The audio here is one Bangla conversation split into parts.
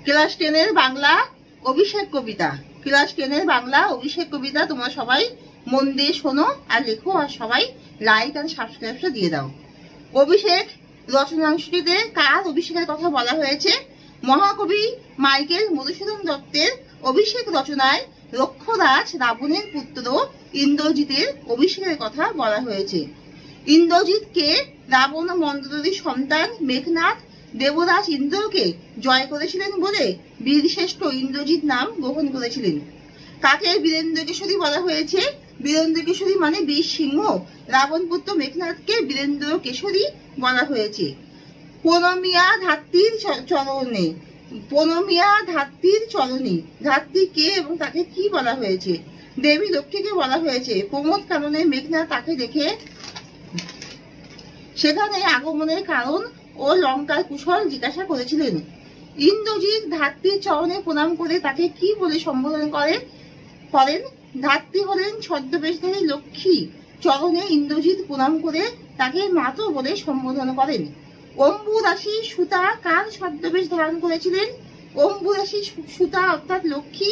ক্লাস 10-এর বাংলা অভিষেক কবিতা। ক্লাস 10-এর বাংলা অভিষেক কবিতা তোমরা সবাই মন দিয়ে শোনো আর লেখো, আর সবাই লাইক আর সাবস্ক্রাইবটা দিয়ে দাও। অভিষেক রচনাংশটিতে কার অভিষেকের কথা বলা হয়েছে? মহাকবি মাইকেল মধুসূদন দত্তের অভিষেক রচনায় রক্ষরাজ রাবণের পুত্র ইন্দ্রজিতের অভিষেকের কথা বলা হয়েছে। ইন্দ্রজিৎকে রাবণ ও মন্দোদরীর সন্তান মেঘনাদ দেবরাজ ইন্দ্রকে জয় করেছিলেন বলে বীরশ্রেষ্ঠ ইন্দ্রজিৎ নাম গ্রহণ করেছিলেন। কাকে বীরেন্দ্র কেশরী বলা হয়েছে? বীরেন্দ্র কেশরী মানে বীর সিংহ। রাবণ পুত্র মেঘনাদকে বীরেন্দ্র কেশরী বলা হয়েছে। প্রণমিয়া ধাত্রীর চরণে, প্রণমিয়া ধাত্রীর চরণী, ধাত্রী কে এবং তাকে কি বলা হয়েছে? দেবী লক্ষ্মীকে বলা হয়েছে। প্রমোদ কাননে মেঘনাদ তাকে দেখে সেখানে আগমনের কারণ ও লঙ্কার কুশল জিজ্ঞাসা করেছিলেন। ইন্দ্রজিৎ ধাত্রীর চরণে প্রণাম করে তাকে কি বলে সম্বোধন করেন? ধাত্রী হলেন ছদ্মবেশধারী লক্ষ্মী। চরণে ইন্দ্রজিৎ প্রণাম করে তাকে মাতো বলে সম্বোধন করেন। অম্বুরাশি সুতা কার ছদ্মবেশ ধারণ করেছিলেন? অম্বুরাশি সুতা অর্থাৎ লক্ষ্মী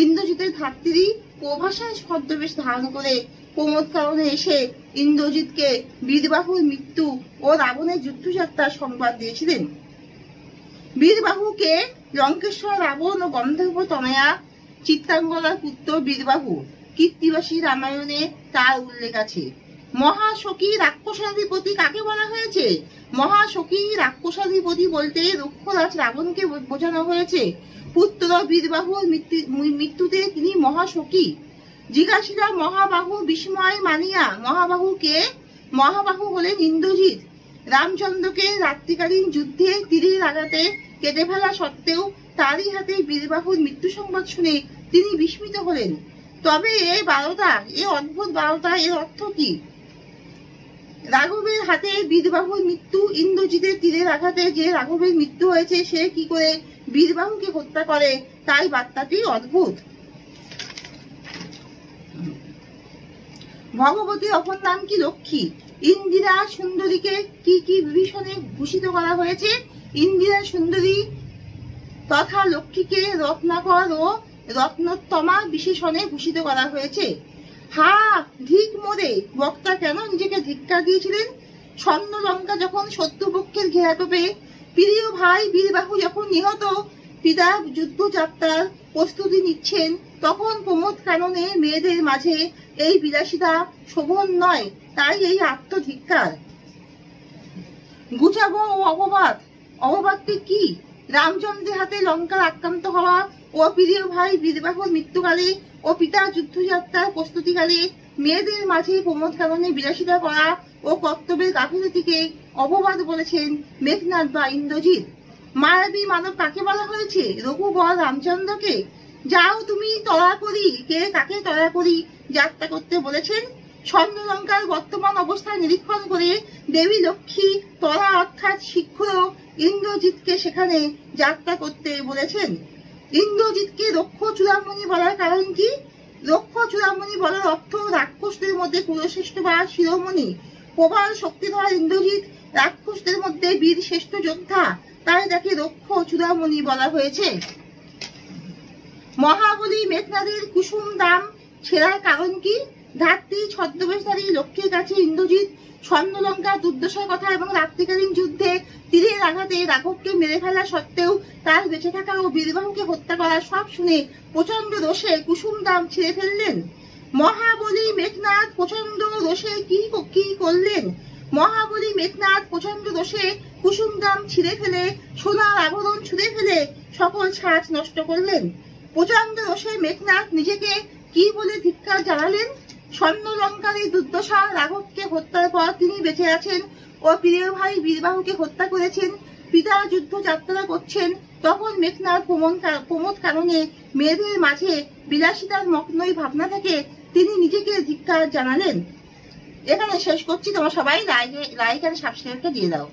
ইন্দ্রজিতের ধাত্রী প্রভাষায় ছদ্মবেশ ধারণ করে প্রমোদ কাননে এসে ইন্দ্রজিৎকে বীরবাহুর মৃত্যু ও রাবণের যুদ্ধযাত্রার সংবাদ দিয়েছিলেন। বীরবাহুকে লঙ্কেশ্বর রাবণ ও গন্ধর্ব তনয়া চিত্রাঙ্গদার পুত্র বীরবাহু। কীর্তিবাসী রামায়ণে তার উল্লেখ আছে। মহাশকী রাক্ষসাধিপতি কাকে বলা হয়েছে? মহাশকী রাক্ষসাধিপতি বলতে রক্ষরাজ রাবণকে বোঝানো হয়েছে। পুত্র বীরবাহুর মৃত্যুতে তিনি মহাশকী। জিজ্ঞাসিরা মহাবাহু বিস্ময় মানিয়া। মহাবাহু কে? মহাবাহু হলেন ইন্দ্রজিৎ। রামচন্দ্রকে রাত্রিকালীন যুদ্ধে তীরের আঘাতে কেটে ফেলা সত্ত্বেও তারই হাতে বীরবাহুর মৃত্যু সংবাদ শুনে তিনি বিস্মিত হলেন। তবে এই বারোটা, এই অদ্ভুত বারোটা, এর অর্থ কি? রাঘবের হাতে বীরবাহুর মৃত্যু, ইন্দ্রজিতের তীরের আঘাতে যে রাঘবের মৃত্যু হয়েছে সে কি করে বীরবাহুকে হত্যা করে, তাই বার্তাটি অদ্ভুত। ভগবতীর অপর নাম কি? লক্ষ্মী। ইন্দিরা সুন্দরীকে কি কি বিভীষণে ভূষিত করা হয়েছে? ইন্দিরা সুন্দরী তথা লক্ষ্মীকে রত্নাকর ও রত্নোত্তমা বিশেষণে ভূষিত করা হয়েছে। হা ধিক মোরে, বক্তা কেন নিজেকে ধিক্কার দিয়েছিলেন? স্বর্ণলঙ্কা যখন শত্রুপক্ষের ঘেরাটোপে প্রিয় ভাই বীরবাহু যখন নিহত, পিতা যুদ্ধযাত্রার প্রস্তুতি নিচ্ছেন, তখন প্রমোদ কাননে মেয়েদের মাঝে এই বিলাসিতা শোভন নয়, তাই এই আত্মধিক্কার। গুছাবো ও অপবাদ, অপবাদটি কি? রামচন্দ্রের হাতে লঙ্কার আক্রান্ত হওয়া ও প্রিয় ভাই বীরবাহুর মৃত্যুকালে ও পিতা যুদ্ধযাত্রার প্রস্তুতিকালে মেয়েদের মাঝে প্রমোদ কাননে বিলাসিতা করা ও কর্তব্যের গাফিলতিকে অপবাদ বলেছেন মেঘনাদ বা ইন্দ্রজিৎ। মায়াবী মানব কাকে বলা হয়েছে? রঘুবর রামচন্দ্রকে। যাও তুমি তরা করি, কে কাকে তরা করি যাত্রা করতে বলেছেন? স্বর্ণলঙ্কার বর্তমান অবস্থা নিরীক্ষণ করে দেবী লক্ষ্মী তরা অর্থাৎ শীঘ্র ইন্দ্রজিৎকে সেখানে যাত্রা করতে বলেছেন। ইন্দ্রজিৎকে রক্ষ চূড়ামণি বলার কারণ কি? রক্ষ চূড়ামণি বলার অর্থ রাক্ষসদের মধ্যে কুলশ্রেষ্ঠ বা শিরোমণি। প্রবল শক্তিধর ইন্দ্রজিৎ রাক্ষসদের মধ্যে বীর শ্রেষ্ঠ যোদ্ধা, তাই তাকে রক্ষ চূড়ামণি বলা হয়েছে। মহাবলী মেঘনাদের কুসুম দাম ছেড়ার কারণ কি? ধাত্রী ছদ্মবেশধারী লক্ষ্মীর কাছে ইন্দ্রজিৎ স্বর্ণলঙ্কা দুর্দশার কথা এবং রাত্রিকালীন যুদ্ধে তীরের আঘাতে রাঘবকে মেরে ফেলা সত্ত্বেও তার বেঁচে থাকা ও বীরবাহুকে হত্যা করা সব শুনে প্রচন্ড রোষে কুসুম দাম ছেড়ে ফেললেন। মহাবলী মেঘনাদ প্রচন্ড রোষে কি করলেন? মহাবলী মেঘনাদ প্রচন্ড রোষে কুসুম দাম ছিঁড়ে ফেলে সোনার আভরণ ছুঁড়ে ফেলে সকল ছাঁচ নষ্ট করলেন। প্রচন্ড রোষে মেঘনাদ নিজেকে কি বলে ধিক্কার জানালেন? স্বর্ণলঙ্কার এই দুর্দশা রাঘবকে হত্যার পর তিনি বেঁচে আছেন ও প্রিয় ভাই বীরবাহুকে হত্যা করেছেন, পিতা যুদ্ধ যাত্রা করছেন, তখন মেঘনাদ প্রমোদ কাননে মেয়েদের মাঝে বিলাসিতার মগ্নই ভাবনা থেকে তিনি নিজেকে ধিক্কার জানালেন। এখানে শেষ করছি, তোমরা সবাই লাইক আর সাবস্ক্রাইবটা দিয়ে দাও।